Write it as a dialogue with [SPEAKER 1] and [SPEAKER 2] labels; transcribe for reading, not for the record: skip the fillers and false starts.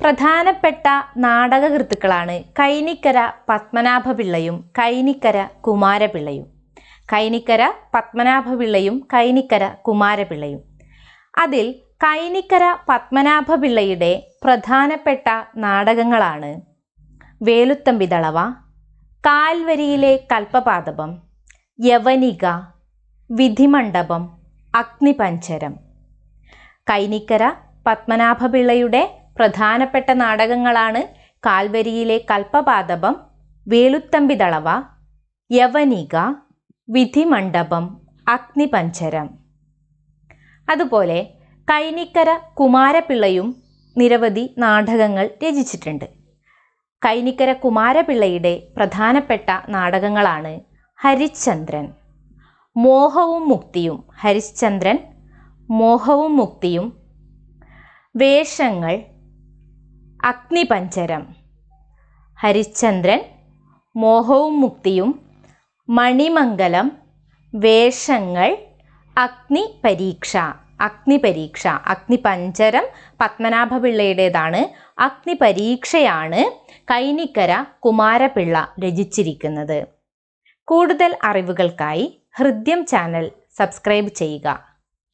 [SPEAKER 1] പ്രധാനപ്പെട്ട നാടകകൃത്തുക്കളാണ് കൈനിക്കര പത്മനാഭപിള്ളയും കൈനിക്കര കുമാരപിള്ളയും. കൈനിക്കര പത്മനാഭപിള്ളയും കൈനിക്കര കുമാരപിള്ളയും. അതിൽ കൈനിക്കര പത്മനാഭപിള്ളയുടെ പ്രധാനപ്പെട്ട നാടകങ്ങളാണ് വേലുത്തമ്പിദളവ, കാൽവരിയിലെ കൽപ്പപാദപം, യവനിക, വിധിമണ്ഡപം, അഗ്നിപഞ്ചരം. കൈനിക്കര പത്മനാഭപിള്ളയുടെ പ്രധാനപ്പെട്ട നാടകങ്ങളാണ് കാൽവരിയിലെ കൽപ്പപാദപം, വേലുത്തമ്പിദളവ, യവനിക, വിധിമണ്ഡപം, അഗ്നിപഞ്ചരം. അതുപോലെ കൈനിക്കര കുമാരപിള്ളയും നിരവധി നാടകങ്ങൾ രചിച്ചിട്ടുണ്ട്. കൈനിക്കര കുമാരപിള്ളയുടെ പ്രധാനപ്പെട്ട നാടകങ്ങളാണ് ഹരിശ്ചന്ദ്രൻ, മോഹവും മുക്തിയും, ഹരിശ്ചന്ദ്രൻ, മോഹവും മുക്തിയും, വേഷങ്ങൾ, അഗ്നിപഞ്ചരം. ഹരിശ്ചന്ദ്രൻ, മോഹവും മുക്തിയും, മണിമംഗലം, വേഷങ്ങൾ, അഗ്നിപരീക്ഷ. അഗ്നിപഞ്ചരം പത്മനാഭപിള്ളയുടേതാണ്. അഗ്നിപരീക്ഷയാണ് കൈനിക്കര കുമാരപിള്ള രചിച്ചിരിക്കുന്നത്. കൂടുതൽ അറിവുകൾക്കായി ഹൃദ്യം ചാനൽ സബ്സ്ക്രൈബ് ചെയ്യുക.